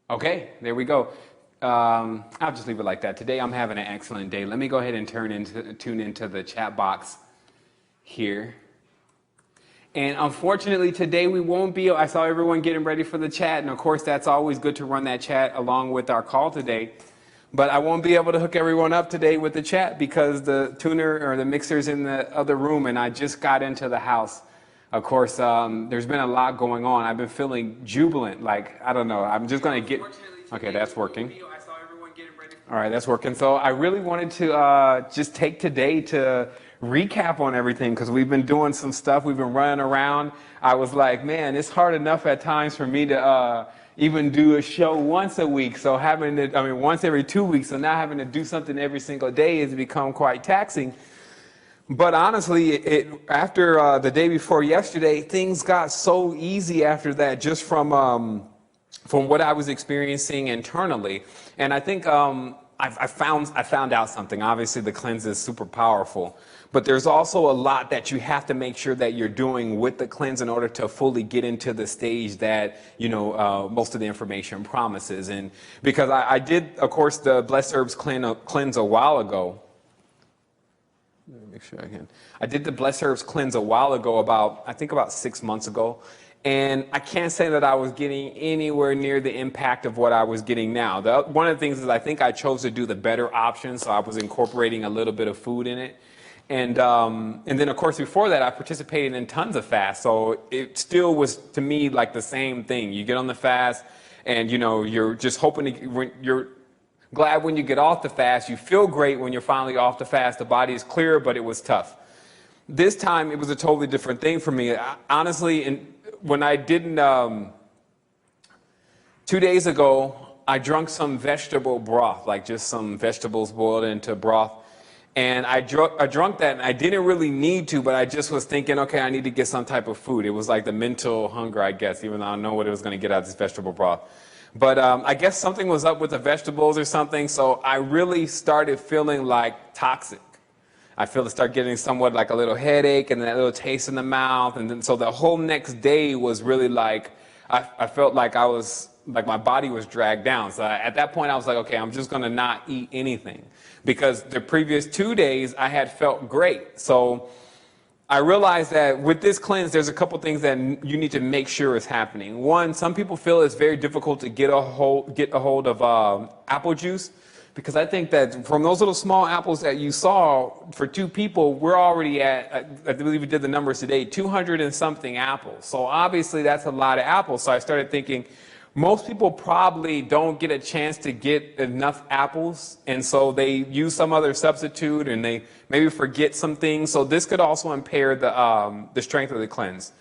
Okay, there we go. I'll just leave it like that. Today I'm having an excellent day. Let me go ahead and tune into the chat box here. And unfortunately today we won't be, I saw everyone getting ready for the chat, and of course that's always good to run that chat along with our call today. But I won't be able to hook everyone up today with the chat because the tuner or the mixer's in the other room and I just got into the house. Of course, there's been a lot going on. I've been feeling jubilant, like, I don't know, I'm just gonna get, okay, that's working. All right, that's working. So I really wanted to just take today to recap on everything because we've been doing some stuff, we've been running around. I was like, man, it's hard enough at times for me to even do a show once a week. So having to, once every 2 weeks, so now having to do something every single day has become quite taxing. But honestly, after the day before yesterday, things got so easy after that, just from what I was experiencing internally. And I think I found out something. Obviously, the cleanse is super powerful, but there's also a lot that you have to make sure that you're doing with the cleanse in order to fully get into the stage that, most of the information promises. And because I did, of course, the Blessed Herbs cleanse a while ago. Let me make sure I can. I did the Blessed Herbs cleanse a while ago, I think about 6 months ago. And I can't say that I was getting anywhere near the impact of what I was getting now. One of the things is I think I chose to do the better option, so I was incorporating a little bit of food in it. And then, of course, before that, I participated in tons of fasts, so it still was, to me, like the same thing. You get on the fast, and, you're just hoping you're glad when you get off the fast. You feel great when you're finally off the fast. The body is clear, but it was tough. This time, it was a totally different thing for me. Honestly, when I didn't, 2 days ago, I drank some vegetable broth, like just some vegetables boiled into broth. And I drank that, and I didn't really need to, but I just was thinking, okay, I need to get some type of food. It was like the mental hunger, I guess, even though I don't know what it was going to get out of this vegetable broth. But I guess something was up with the vegetables or something, so I really started feeling like toxic. I start getting somewhat like a little headache and that little taste in the mouth. And then so the whole next day was really like, I felt like my body was dragged down. So at that point I was like, okay, I'm just gonna not eat anything. Because the previous 2 days I had felt great. So I realized that with this cleanse, there's a couple things that you need to make sure is happening. One, some people feel it's very difficult to get a hold of apple juice. Because I think that from those little small apples that you saw, for 2 people, we're already at, I believe we did the numbers today, 200 and something apples. So obviously that's a lot of apples. So I started thinking, most people probably don't get a chance to get enough apples. And so they use some other substitute and they maybe forget some things. So this could also impair the strength of the cleanse.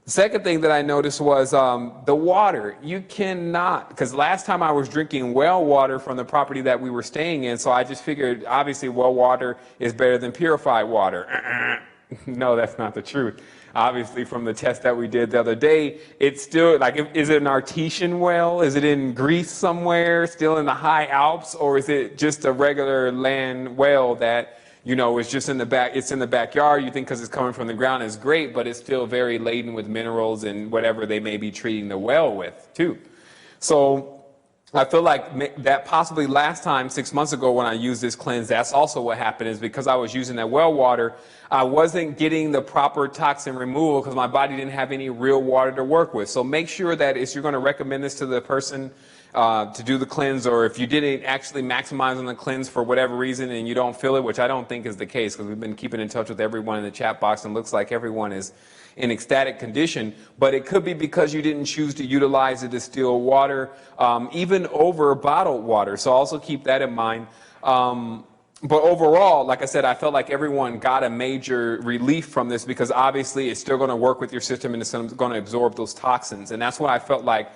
The second thing that I noticed was the water. You cannot, because last time I was drinking well water from the property that we were staying in, so I just figured obviously well water is better than purified water. No, that's not the truth. Obviously from the test that we did the other day, it's still like, is it an artesian well? Is it in Greece somewhere, still in the high Alps? Or is it just a regular land well that it's just in the back, it's in the backyard. You think because it's coming from the ground is great, but it's still very laden with minerals and whatever they may be treating the well with too. So I feel like that possibly last time, 6 months ago when I used this cleanse, that's also what happened, is because I was using that well water, I wasn't getting the proper toxin removal because my body didn't have any real water to work with. So make sure that if you're going to recommend this to the person to do the cleanse, or if you didn't actually maximize on the cleanse for whatever reason and you don't feel it, which I don't think is the case because we've been keeping in touch with everyone in the chat box and looks like everyone is in ecstatic condition, but it could be because you didn't choose to utilize the distilled water, even over bottled water. So also keep that in mind. But overall, like I said, I felt like everyone got a major relief from this because obviously it's still going to work with your system and it's going to absorb those toxins. And that's why I felt like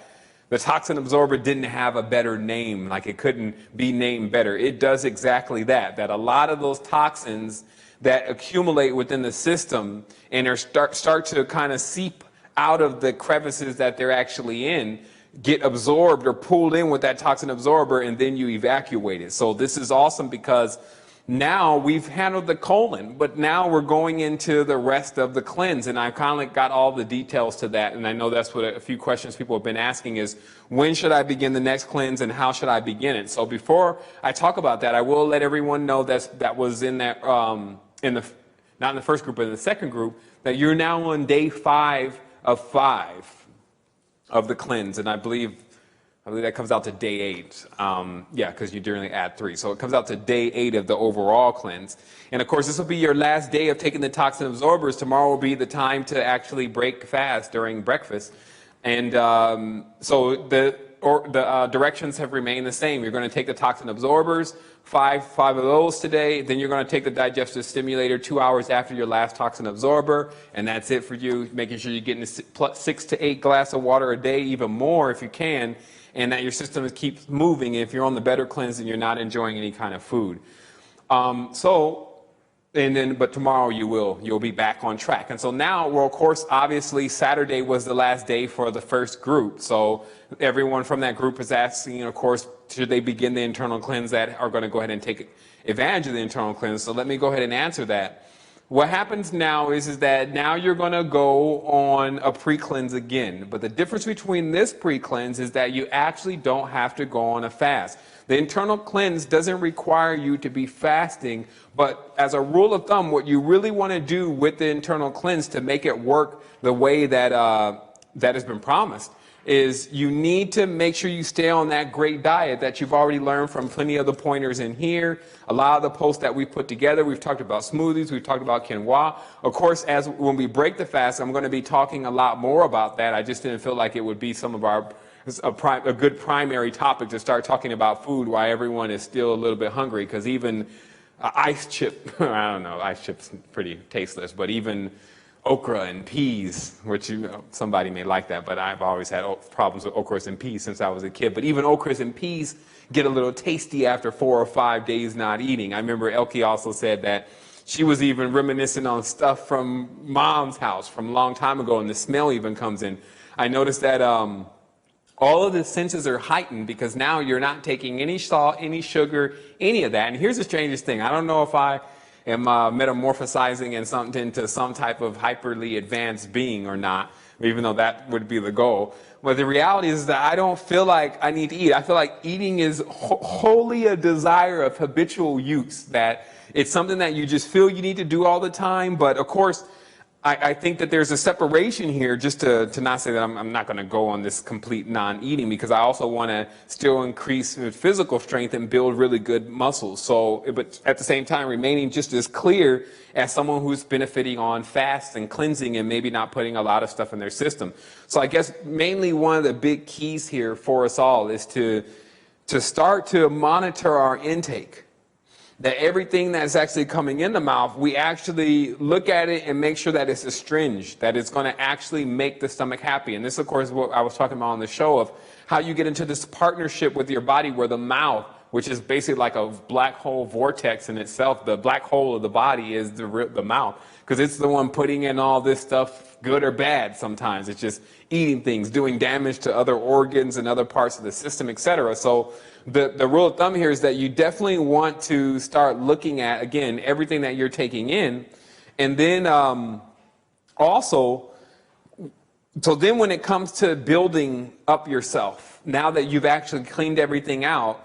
the toxin absorber didn't have a better name, like it couldn't be named better. It does exactly that a lot of those toxins that accumulate within the system and start to kind of seep out of the crevices that they're actually in, get absorbed or pulled in with that toxin absorber, and then you evacuate it. So this is awesome because Now we've handled the colon, but now we're going into the rest of the cleanse, and I kind of got all the details to that, and I know that's what a few questions people have been asking is, when should I begin the next cleanse and how should I begin it? So before I talk about that, I will let everyone know that was in that, not in the first group, but in the second group, that you're now on day 5 of 5 of the cleanse, and I believe that comes out to day 8. Yeah, because you generally add 3. So it comes out to day 8 of the overall cleanse. And of course, this will be your last day of taking the toxin absorbers. Tomorrow will be the time to actually break fast during breakfast. And so the directions have remained the same. You're going to take the toxin absorbers, five of those today. Then you're going to take the digestive stimulator 2 hours after your last toxin absorber. And that's it for you, making sure you're getting 6 to 8 glasses of water a day, even more if you can, and that your system keeps moving. If you're on the better cleanse and you're not enjoying any kind of food. But tomorrow you'll be back on track. And so now, well, of course, obviously Saturday was the last day for the first group. So everyone from that group is asking, of course, should they begin the internal cleanse that are going to go ahead and take advantage of the internal cleanse. So let me go ahead and answer that. What happens now is that now you're going to go on a pre-cleanse again. But the difference between this pre-cleanse is that you actually don't have to go on a fast. The internal cleanse doesn't require you to be fasting, but as a rule of thumb, what you really want to do with the internal cleanse to make it work the way that that has been promised is you need to make sure you stay on that great diet that you've already learned from plenty of the pointers in here. A lot of the posts that we put together, we've talked about smoothies, we've talked about quinoa. Of course, when we break the fast, I'm going to be talking a lot more about that. I just didn't feel like it would be some of a good primary topic to start talking about food while everyone is still a little bit hungry, because even ice chip, I don't know, ice chip's pretty tasteless, but even okra and peas, which somebody may like that, but I've always had problems with okras and peas since I was a kid. But even okras and peas get a little tasty after 4 or 5 days not eating. I remember Elke also said that she was even reminiscing on stuff from mom's house from a long time ago, and the smell even comes in. I noticed that all of the senses are heightened because now you're not taking any salt, any sugar, any of that. And here's the strangest thing. I don't know if I am metamorphosizing into some type of hyperly advanced being or not, even though that would be the goal. But the reality is that I don't feel like I need to eat. I feel like eating is wholly a desire of habitual use, that it's something that you just feel you need to do all the time. But of course, I think that there's a separation here, just to not say that I'm not going to go on this complete non-eating, because I also want to still increase physical strength and build really good muscles. So, but at the same time, remaining just as clear as someone who's benefiting on fast and cleansing and maybe not putting a lot of stuff in their system. So I guess mainly one of the big keys here for us all is to start to monitor our intake. That everything that's actually coming in the mouth, we actually look at it and make sure that it's astringent, that it's going to actually make the stomach happy. And this, of course, is what I was talking about on the show, of how you get into this partnership with your body where the mouth, which is basically like a black hole vortex in itself, the black hole of the body is the mouth, because it's the one putting in all this stuff, good or bad sometimes. It's just eating things, doing damage to other organs and other parts of the system, etc. So the rule of thumb here is that you definitely want to start looking at, again, everything that you're taking in. And then also, so then when it comes to building up yourself, now that you've actually cleaned everything out,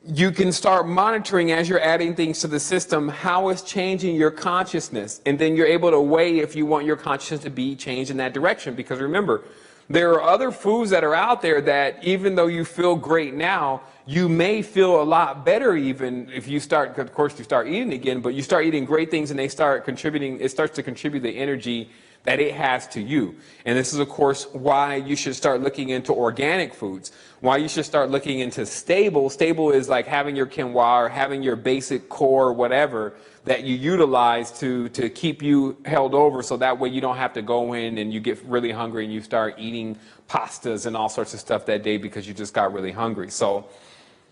you can start monitoring as you're adding things to the system, how it's changing your consciousness. And then you're able to weigh if you want your consciousness to be changed in that direction. Because remember, there are other foods that are out there that even though you feel great now, you may feel a lot better even if you start, of course, you start eating again, but you start eating great things and they start contributing, it starts to contribute the energy that it has to you. And this is, of course, why you should start looking into organic foods, why you should start looking into stable. Stable is like having your quinoa or having your basic core, whatever, that you utilize to keep you held over, so that way you don't have to go in and you get really hungry and you start eating pastas and all sorts of stuff that day because you just got really hungry. So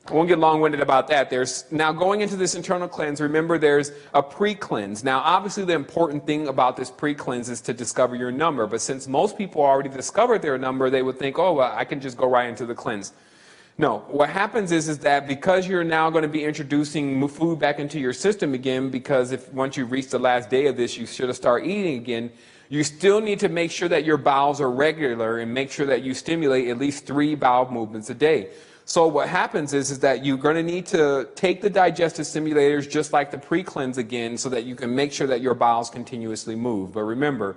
I won't get long-winded about that. There's now going into this internal cleanse, remember there's a pre-cleanse. Now obviously the important thing about this pre-cleanse is to discover your number, but since most people already discovered their number, they would think, oh, well, I can just go right into the cleanse. No, what happens is that because you're now going to be introducing food back into your system again, because if once you reach the last day of this, you should have started eating again, you still need to make sure that your bowels are regular and make sure that you stimulate at least 3 bowel movements a day. So what happens is that you're going to need to take the digestive stimulators just like the pre-cleanse again so that you can make sure that your bowels continuously move. But remember,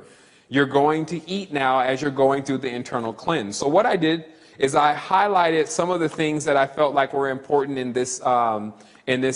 you're going to eat now as you're going through the internal cleanse. So what I did is I highlighted some of the things that I felt like were important in this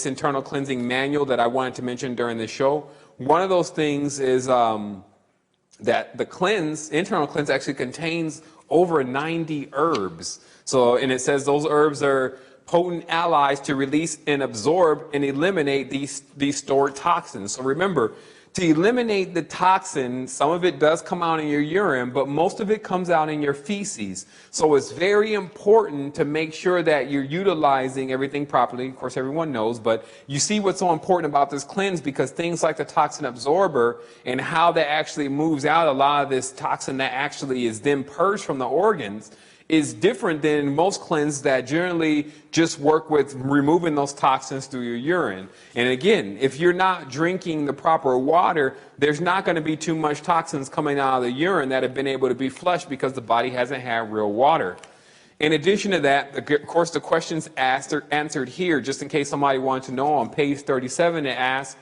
internal cleansing manual that I wanted to mention during the show. One of those things is that the internal cleanse actually contains over 90 herbs. So, and it says those herbs are potent allies to release and absorb and eliminate these stored toxins. So remember, to eliminate the toxin, some of it does come out in your urine, but most of it comes out in your feces. So it's very important to make sure that you're utilizing everything properly. Of course, everyone knows, but you see what's so important about this cleanse because things like the toxin absorber and how that actually moves out a lot of this toxin that actually is then purged from the organs is different than most cleanses that generally just work with removing those toxins through your urine. And again, if you're not drinking the proper water, there's not going to be too much toxins coming out of the urine that have been able to be flushed because the body hasn't had real water. In addition to that, of course, the questions answered here, just in case somebody wanted to know, on page 37 it asks,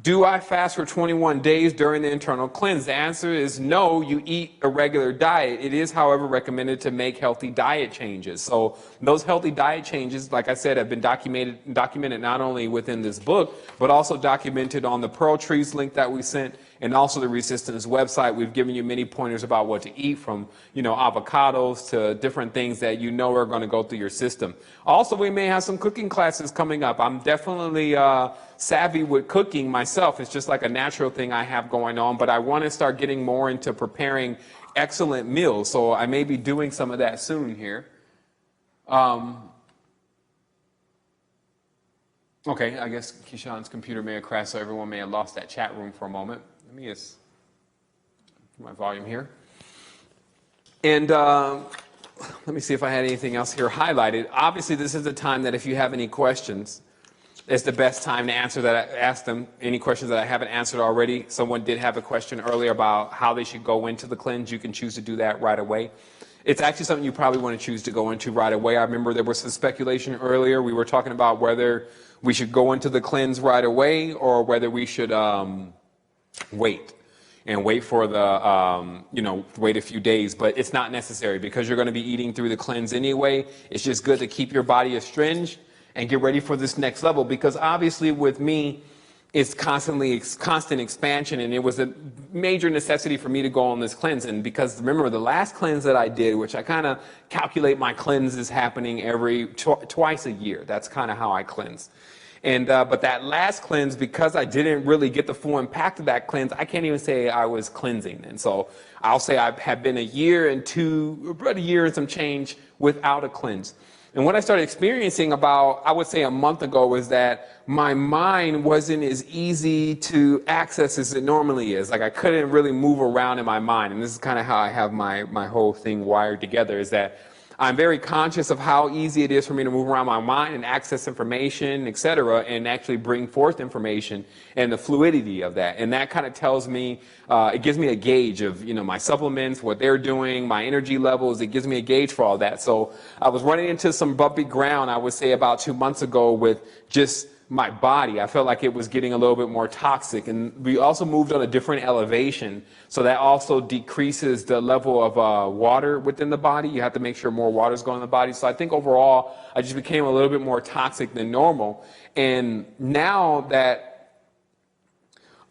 do I fast for 21 days during the internal cleanse? The answer is no, you eat a regular diet. It is, however, recommended to make healthy diet changes. So those healthy diet changes, like I said, have been documented not only within this book, but also documented on the Pearl Trees link that we sent, and also the Resistance website. We've given you many pointers about what to eat, from avocados to different things that are going to go through your system. Also, we may have some cooking classes coming up. I'm definitely savvy with cooking myself. It's just like a natural thing I have going on, but I want to start getting more into preparing excellent meals. So I may be doing some of that soon here. Okay, I guess Keyshawn's computer may have crashed, so everyone may have lost that chat room for a moment. Let me just put my volume here. And let me see if I had anything else here highlighted. Obviously, this is the time that if you have any questions, it's the best time to ask them any questions that I haven't answered already. Someone did have a question earlier about how they should go into the cleanse. You can choose to do that right away. It's actually something you probably want to choose to go into right away. I remember there was some speculation earlier. We were talking about whether we should go into the cleanse right away or whether we should wait for the, wait a few days. But it's not necessary because you're going to be eating through the cleanse anyway. It's just good to keep your body astringed and get ready for this next level, because obviously with me, it's constant expansion, and it was a major necessity for me to go on this cleanse. And because remember, the last cleanse that I did, which I kind of calculate my cleanses happening every twice a year. That's kind of how I cleanse. And but that last cleanse, because I didn't really get the full impact of that cleanse, I can't even say I was cleansing. And so I'll say I have been about a year and some change without a cleanse. And what I started experiencing about, I would say a month ago, was that my mind wasn't as easy to access as it normally is. Like I couldn't really move around in my mind. And this is kind of how I have my whole thing wired together, is that I'm very conscious of how easy it is for me to move around my mind and access information, et cetera, and actually bring forth information and the fluidity of that. And that kind of tells me, it gives me a gauge of, my supplements, what they're doing, my energy levels. It gives me a gauge for all that. So I was running into some bumpy ground, I would say about 2 months ago, with just my body. I felt like it was getting a little bit more toxic, and we also moved on a different elevation, so that also decreases the level of water within the body. You have to make sure more water is going in the body. So I think overall I just became a little bit more toxic than normal. And now that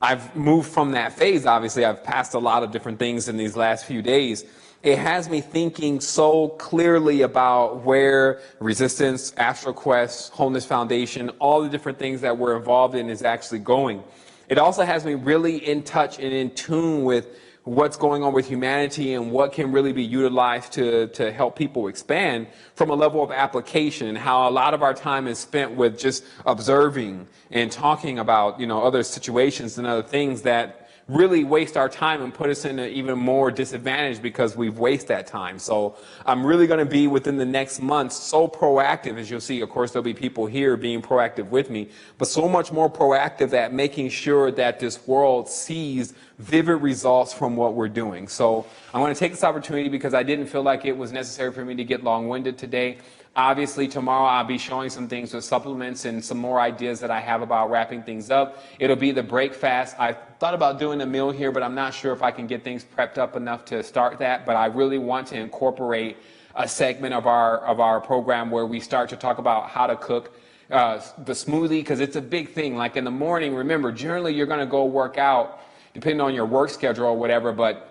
I've moved from that phase, obviously I've passed a lot of different things in these last few days. It has me thinking so clearly about where Resistance, Astral Quest, Wholeness Foundation, all the different things that we're involved in is actually going. It also has me really in touch and in tune with what's going on with humanity and what can really be utilized to help people expand from a level of application, and how a lot of our time is spent with just observing and talking about, other situations and other things that really waste our time and put us in an even more disadvantage because we've wasted that time. So I'm really going to be within the next month so proactive, as you'll see. Of course, there'll be people here being proactive with me, but so much more proactive at making sure that this world sees vivid results from what we're doing. So I want to take this opportunity because I didn't feel like it was necessary for me to get long-winded today. Obviously, tomorrow I'll be showing some things with supplements and some more ideas that I have about wrapping things up. It'll be the break fast. I thought about doing a meal here, but I'm not sure if I can get things prepped up enough to start that. But I really want to incorporate a segment of our program where we start to talk about how to cook the smoothie, because it's a big thing. Like in the morning, remember, generally you're going to go work out depending on your work schedule or whatever, but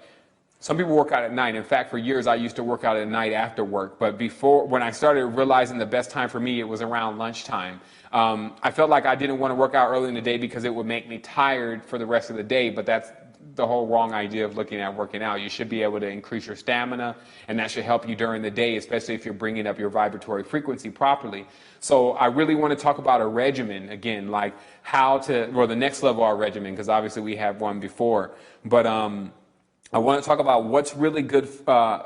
some people work out at night. In fact, for years, I used to work out at night after work. But before, when I started realizing the best time for me, it was around lunchtime. I felt like I didn't want to work out early in the day because it would make me tired for the rest of the day. But that's the whole wrong idea of looking at working out. You should be able to increase your stamina, and that should help you during the day, especially if you're bringing up your vibratory frequency properly. So I really want to talk about a regimen, again, like how to, well, the next level of our regimen, because obviously we have one before. But I want to talk about what's really good,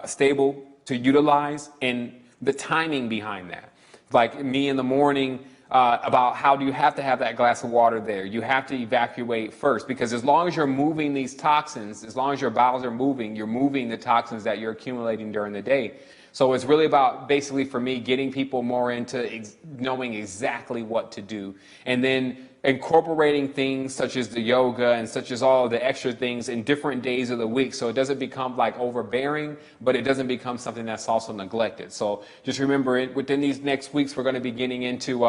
stable to utilize and the timing behind that. Like me in the morning, about how do you have to have that glass of water there? You have to evacuate first, because as long as you're moving these toxins, as long as your bowels are moving, you're moving the toxins that you're accumulating during the day. So it's really about, basically for me, getting people more into knowing exactly what to do, and then incorporating things such as the yoga and such as all of the extra things in different days of the week, so it doesn't become like overbearing, but it doesn't become something that's also neglected. So just remember, within these next weeks, we're going to be getting into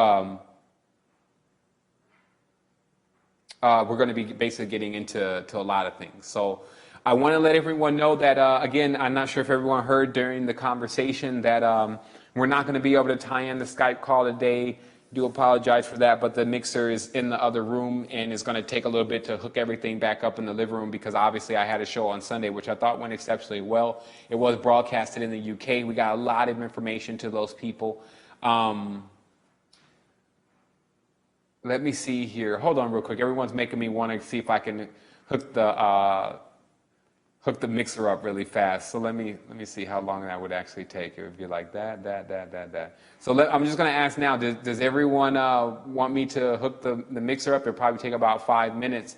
basically getting into a lot of things. So I want to let everyone know that, again, I'm not sure if everyone heard during the conversation that we're not going to be able to tie in the Skype call today. Do apologize for that, but the mixer is in the other room and it's going to take a little bit to hook everything back up in the living room, because obviously I had a show on Sunday, which I thought went exceptionally well. It was broadcasted in the UK. We got a lot of information to those people. Let me see here. Hold on real quick. Everyone's making me want to see if I can hook the mixer up really fast. So let me see how long that would actually take. It would be like that. So I'm just going to ask now, does everyone want me to hook the mixer up? It'll probably take about 5 minutes.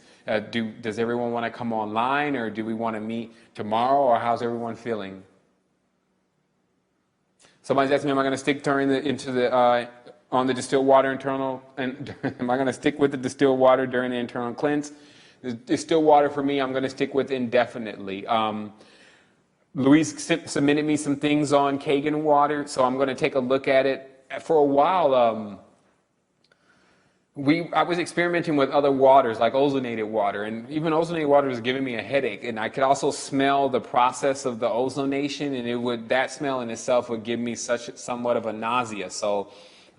Does everyone want to come online, or do we want to meet tomorrow, or how's everyone feeling? Somebody's asking me, am I going to stick on the distilled water internal, and am I going to stick with the distilled water during the internal cleanse? The distilled water for me, I'm going to stick with indefinitely. Louise submitted me some things on Kangen water, so I'm going to take a look at it. For a while, I was experimenting with other waters, like ozonated water, and even ozonated water was giving me a headache, and I could also smell the process of the ozonation, and that smell in itself would give me somewhat of a nausea. So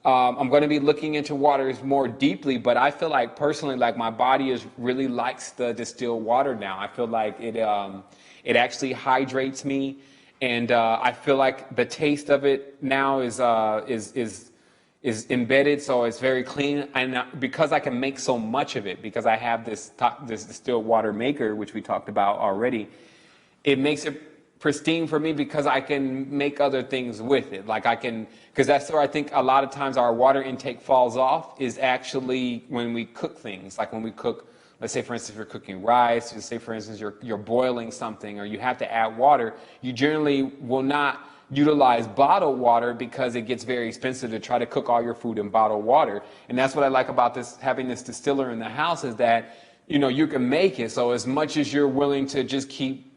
I'm going to be looking into waters more deeply, but I feel like personally, like my body really likes the distilled water now. I feel like it actually hydrates me, and I feel like the taste of it now is embedded, so it's very clean. And because I can make so much of it, because I have this distilled water maker, which we talked about already, it makes it pristine for me because I can make other things with it. Because that's where I think a lot of times our water intake falls off, is actually when we cook things. Like when we cook, let's say for instance, you're cooking rice, let's say for instance, you're boiling something, or you have to add water, you generally will not utilize bottled water because it gets very expensive to try to cook all your food in bottled water. And that's what I like about having this distiller in the house, is that, you can make it. So as much as you're willing to just keep,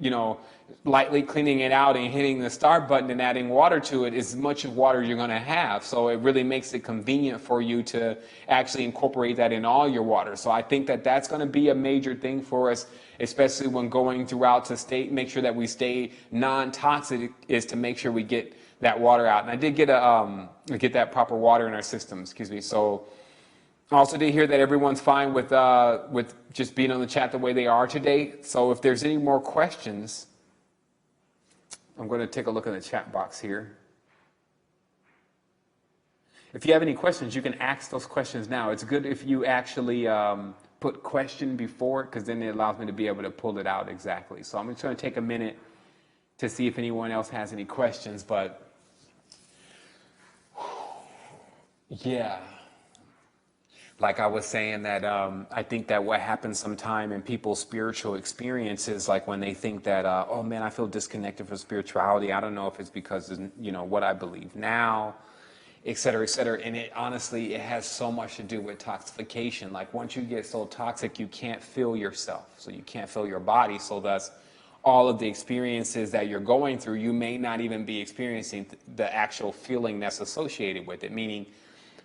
lightly cleaning it out and hitting the start button and adding water to it, as much of water you're going to have. So it really makes it convenient for you to actually incorporate that in all your water. So I think that that's going to be a major thing for us, especially when going throughout to make sure that we stay non-toxic, is to make sure we get that water out. And I did get that proper water in our system, So I also did hear that everyone's fine with just being on the chat the way they are today. So if there's any more questions, I'm going to take a look in the chat box here. If you have any questions, you can ask those questions now. It's good if you actually put question before it, because then it allows me to be able to pull it out exactly. So I'm just going to take a minute to see if anyone else has any questions, but yeah. Like I was saying that I think that what happens sometime in people's spiritual experiences, like when they think that, oh man, I feel disconnected from spirituality. I don't know if it's because of, what I believe now, et cetera, et cetera. And it honestly, it has so much to do with toxification. Like once you get so toxic, you can't feel yourself. So you can't feel your body. So thus, all of the experiences that you're going through, you may not even be experiencing the actual feeling that's associated with it. Meaning,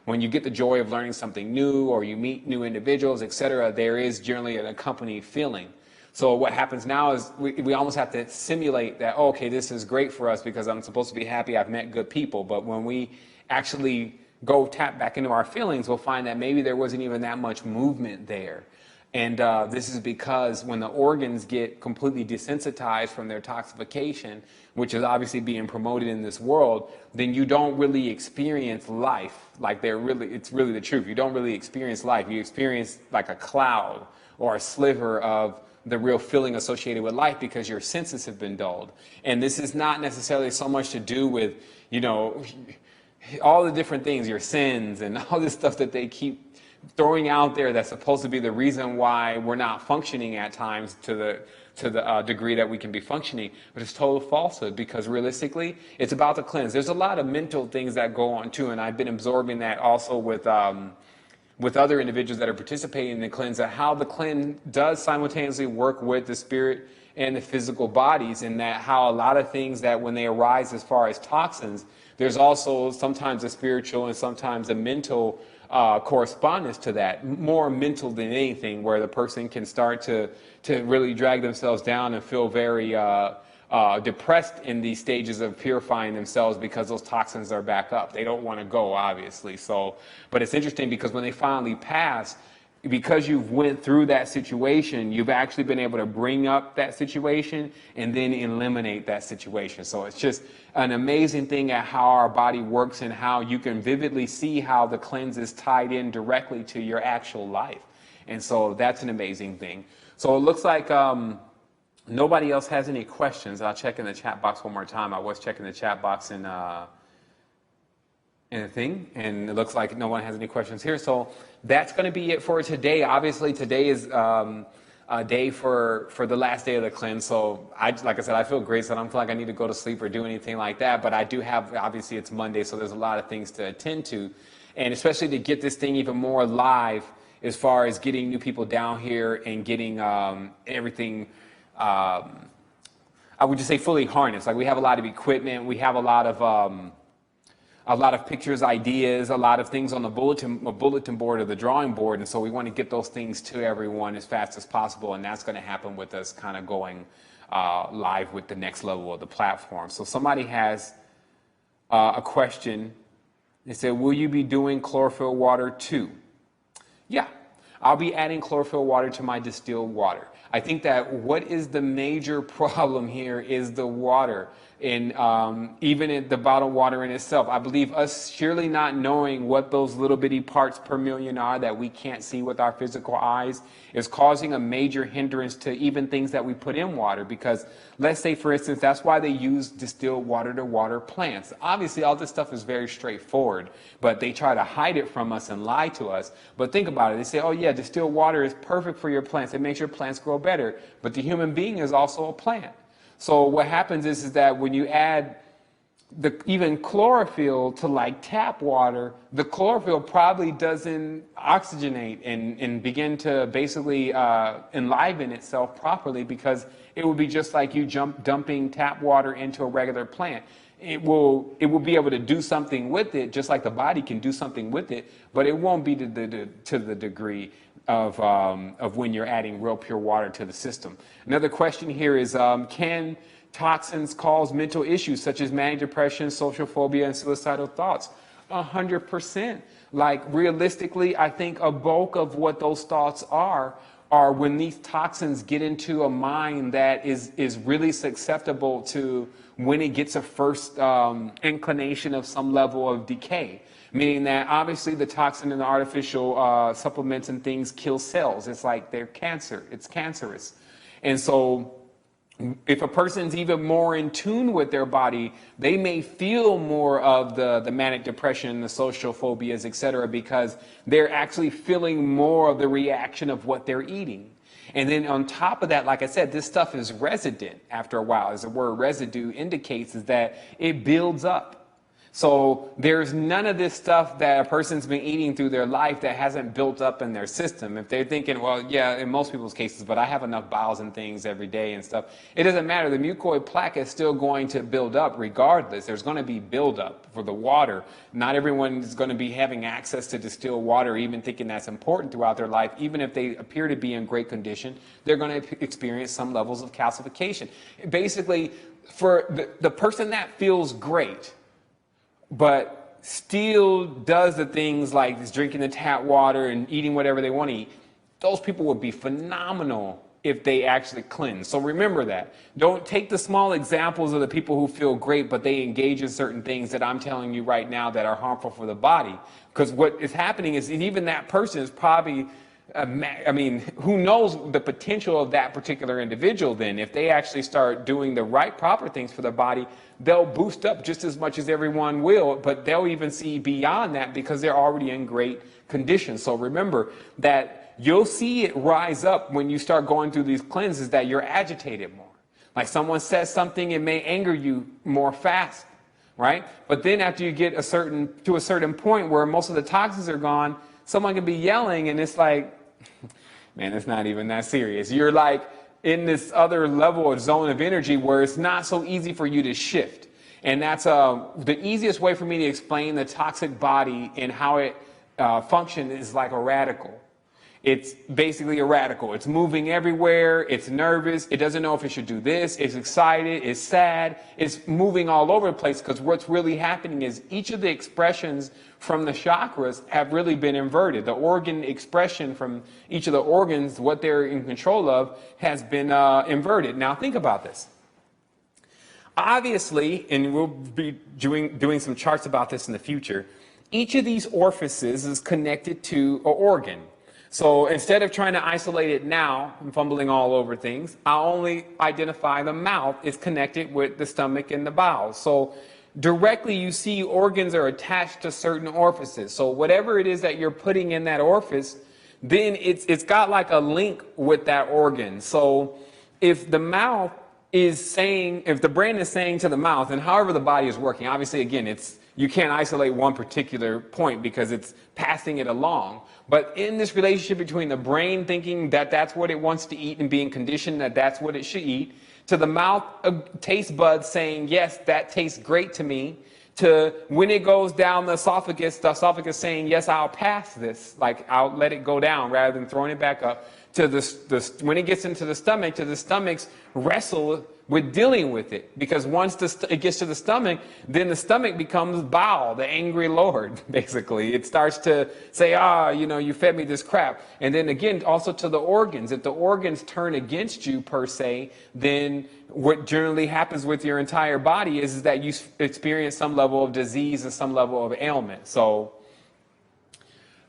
when you get the joy of learning something new or you meet new individuals, et cetera, there is generally an accompanying feeling. So what happens now is we almost have to simulate that, oh, okay, this is great for us because I'm supposed to be happy I've met good people. But when we actually go tap back into our feelings, we'll find that maybe there wasn't even that much movement there. And this is because when the organs get completely desensitized from their toxification, which is obviously being promoted in this world, then you don't really experience life. Like it's really the truth. You don't really experience life. You experience like a cloud or a sliver of the real feeling associated with life because your senses have been dulled. And this is not necessarily so much to do with, all the different things, your sins and all this stuff that they keep throwing out there that's supposed to be the reason why we're not functioning at times to the degree that we can be functioning, but it's total falsehood because realistically, it's about the cleanse. There's a lot of mental things that go on too, and I've been absorbing that also with other individuals that are participating in the cleanse, that how the cleanse does simultaneously work with the spirit and the physical bodies, and that how a lot of things that when they arise as far as toxins, there's also sometimes a spiritual and sometimes a mental correspondence to that, more mental than anything, where the person can start to really drag themselves down and feel very depressed in these stages of purifying themselves because those toxins are back up. They don't want to go, obviously. So, but it's interesting because when they finally pass, because you've went through that situation, you've actually been able to bring up that situation and then eliminate that situation. So it's just an amazing thing at how our body works and how you can vividly see how the cleanse is tied in directly to your actual life. And so that's an amazing thing. So it looks like nobody else has any questions. I'll check in the chat box one more time. I was checking the chat box in a thing, and it looks like no one has any questions here. So that's going to be it for today. Obviously, today is a day for the last day of the cleanse. So like I said, I feel great. So I don't feel like I need to go to sleep or do anything like that. But I do have, obviously, it's Monday, so there's a lot of things to attend to, and especially to get this thing even more live as far as getting new people down here and getting everything. I would just say fully harnessed. Like we have a lot of equipment. We have a lot of pictures, ideas, a lot of things on the bulletin board or the drawing board. And so we want to get those things to everyone as fast as possible. And that's going to happen with us kind of going live with the next level of the platform. So somebody has a question. They said, will you be doing chlorophyll water too? Yeah, I'll be adding chlorophyll water to my distilled water. I think that what is the major problem here is the water. And even in the bottled water in itself, I believe us surely not knowing what those little bitty parts per million are that we can't see with our physical eyes is causing a major hindrance to even things that we put in water. Because let's say, for instance, that's why they use distilled water to water plants. Obviously, all this stuff is very straightforward, but they try to hide it from us and lie to us. But think about it. They say, oh yeah, distilled water is perfect for your plants. It makes your plants grow better. But the human being is also a plant. So what happens is that when you add even chlorophyll to like tap water, the chlorophyll probably doesn't oxygenate and begin to basically enliven itself properly, because it would be just like you dumping tap water into a regular plant. It will be able to do something with it, just like the body can do something with it, but it won't be to the degree of when you're adding real pure water to the system. Another question here is, can toxins cause mental issues such as manic depression, social phobia, and suicidal thoughts? 100%. Like realistically, I think a bulk of what those thoughts are when these toxins get into a mind that is really susceptible to when it gets a first inclination of some level of decay. Meaning that obviously the toxin and the artificial supplements and things kill cells. It's like they're cancer. It's cancerous. And so if a person's even more in tune with their body, they may feel more of the manic depression, the social phobias, etc., because they're actually feeling more of the reaction of what they're eating. And then on top of that, like I said, this stuff is resident after a while. As the word residue indicates, is that it builds up. So there's none of this stuff that a person's been eating through their life that hasn't built up in their system. If they're thinking, well, yeah, in most people's cases, but I have enough bowels and things every day and stuff, it doesn't matter. The mucoid plaque is still going to build up regardless. There's going to be buildup for the water. Not everyone is going to be having access to distilled water, even thinking that's important throughout their life. Even if they appear to be in great condition, they're going to experience some levels of calcification. Basically, for the person that feels great, but still does the things like just drinking the tap water and eating whatever they want to eat, those people would be phenomenal if they actually cleanse. So remember that. Don't take the small examples of the people who feel great, but they engage in certain things that I'm telling you right now that are harmful for the body. Because what is happening is even that person is probably, I mean, who knows the potential of that particular individual then. If they actually start doing the right, proper things for their body, they'll boost up just as much as everyone will, but they'll even see beyond that because they're already in great condition. So remember that you'll see it rise up when you start going through these cleanses, that you're agitated more. Like someone says something, it may anger you more fast, right? But then after you get to a certain point where most of the toxins are gone, someone can be yelling and it's like, man, it's not even that serious. You're like in this other level or zone of energy where it's not so easy for you to shift. And that's the easiest way for me to explain the toxic body and how it functions is like a radical. It's basically a radical. It's moving everywhere. It's nervous. It doesn't know if it should do this. It's excited. It's sad. It's moving all over the place because what's really happening is each of the expressions from the chakras have really been inverted. The organ expression from each of the organs, what they're in control of, has been inverted. Now think about this. Obviously, and we'll be doing some charts about this in the future, each of these orifices is connected to an organ. So instead of trying to isolate it now and fumbling all over things, I'll only identify the mouth is connected with the stomach and the bowels. So directly you see organs are attached to certain orifices. So whatever it is that you're putting in that orifice, then it's got like a link with that organ. So if the mouth is saying, if the brain is saying to the mouth, and however the body is working, obviously again, you can't isolate one particular point because it's passing it along. But in this relationship between the brain thinking that that's what it wants to eat and being conditioned that that's what it should eat, to the mouth taste buds saying, yes, that tastes great to me, to when it goes down the esophagus saying, yes, I'll pass this, like I'll let it go down rather than throwing it back up, to when it gets into the stomach, to the stomach's wrestle with dealing with it. Because once it gets to the stomach, then the stomach becomes bowel, the angry Lord, basically. It starts to say, you fed me this crap. And then again, also to the organs. If the organs turn against you, per se, then what generally happens with your entire body is that you experience some level of disease and some level of ailment. So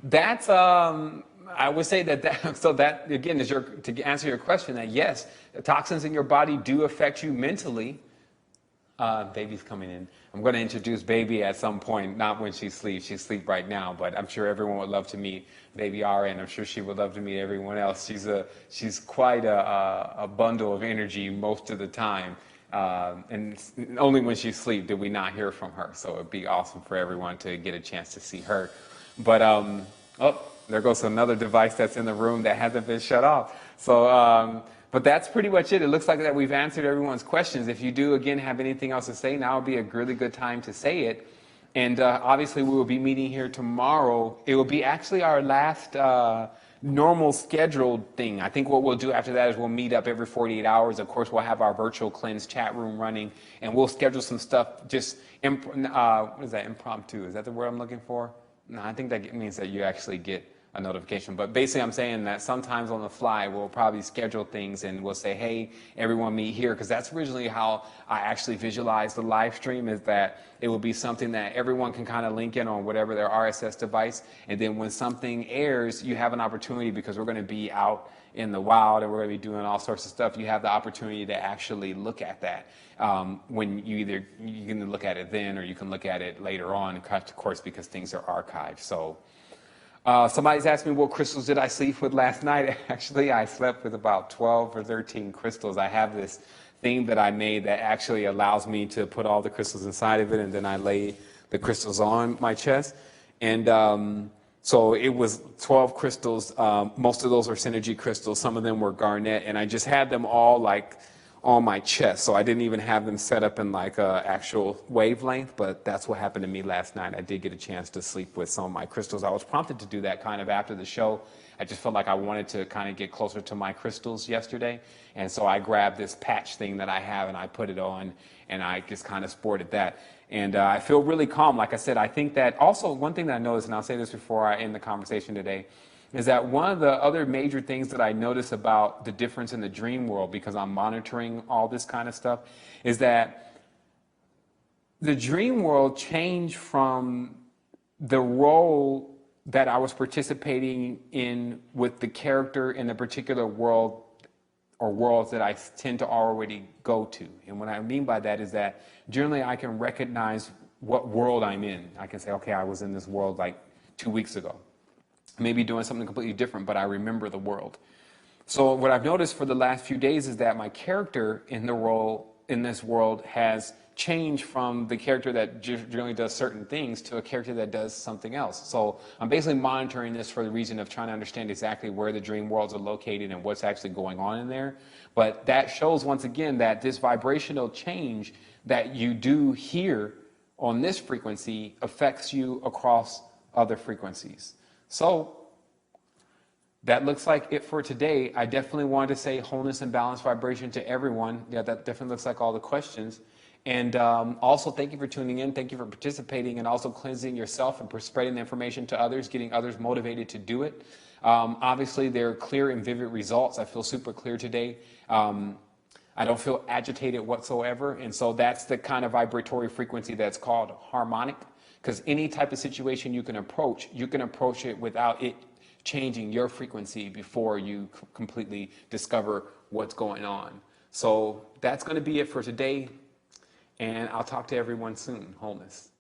that's... I would say that again is to answer your question, that yes, the toxins in your body do affect you mentally. Baby's coming in. I'm going to introduce baby at some point, not when she sleeps. She's asleep right now, but I'm sure everyone would love to meet baby Ara, and I'm sure she would love to meet everyone else. She's quite a bundle of energy most of the time. And only when she sleeps did we not hear from her. So it'd be awesome for everyone to get a chance to see her. But there goes another device that's in the room that hasn't been shut off. So, but that's pretty much it. It looks like that we've answered everyone's questions. If you do, again, have anything else to say, now would be a really good time to say it. And obviously, we will be meeting here tomorrow. It will be actually our last normal scheduled thing. I think what we'll do after that is we'll meet up every 48 hours. Of course, we'll have our virtual cleanse chat room running, and we'll schedule some stuff just, what is that, impromptu? Is that the word I'm looking for? No, I think that means that you actually get a notification. But basically, I'm saying that sometimes on the fly, we'll probably schedule things and we'll say, hey, everyone meet here. Because that's originally how I actually visualized the live stream, is that it will be something that everyone can kind of link in on whatever their RSS device. And then when something airs, you have an opportunity, because we're going to be out in the wild and we're going to be doing all sorts of stuff. You have the opportunity to actually look at that when you can look at it then, or you can look at it later on, of course, because things are archived. So somebody's asked me what crystals did I sleep with last night. Actually, I slept with about 12 or 13 crystals. I have this thing that I made that actually allows me to put all the crystals inside of it, and then I lay the crystals on my chest. And so it was 12 crystals. Most of those are synergy crystals. Some of them were garnet, and I just had them all like on my chest. So I didn't even have them set up in like a actual wavelength, but that's what happened to me last night. I did get a chance to sleep with some of my crystals. I was prompted to do that kind of after the show. I just felt like I wanted to kind of get closer to my crystals yesterday. And so I grabbed this patch thing that I have and I put it on, and I just kind of sported that. And I feel really calm. Like I said, I think that also one thing that I noticed, and I'll say this before I end the conversation today, is that one of the other major things that I notice about the difference in the dream world, because I'm monitoring all this kind of stuff, is that the dream world changed from the role that I was participating in with the character in the particular world or worlds that I tend to already go to. And what I mean by that is that generally I can recognize what world I'm in. I can say, okay, I was in this world like 2 weeks ago. Maybe doing something completely different, but I remember the world. So what I've noticed for the last few days is that my character in the role in this world has changed from the character that generally does certain things to a character that does something else. So I'm basically monitoring this for the reason of trying to understand exactly where the dream worlds are located and what's actually going on in there. But that shows once again that this vibrational change that you do here on this frequency affects you across other frequencies. So that looks like it for today. I definitely wanted to say wholeness and balanced vibration to everyone. Yeah, that definitely looks like all the questions. And also, thank you for tuning in. Thank you for participating and also cleansing yourself and spreading the information to others, getting others motivated to do it. Obviously, there are clear and vivid results. I feel super clear today. I don't feel agitated whatsoever. And so that's the kind of vibratory frequency that's called harmonic. Because any type of situation you can approach it without it changing your frequency before you completely discover what's going on. So that's going to be it for today. And I'll talk to everyone soon. Wholeness.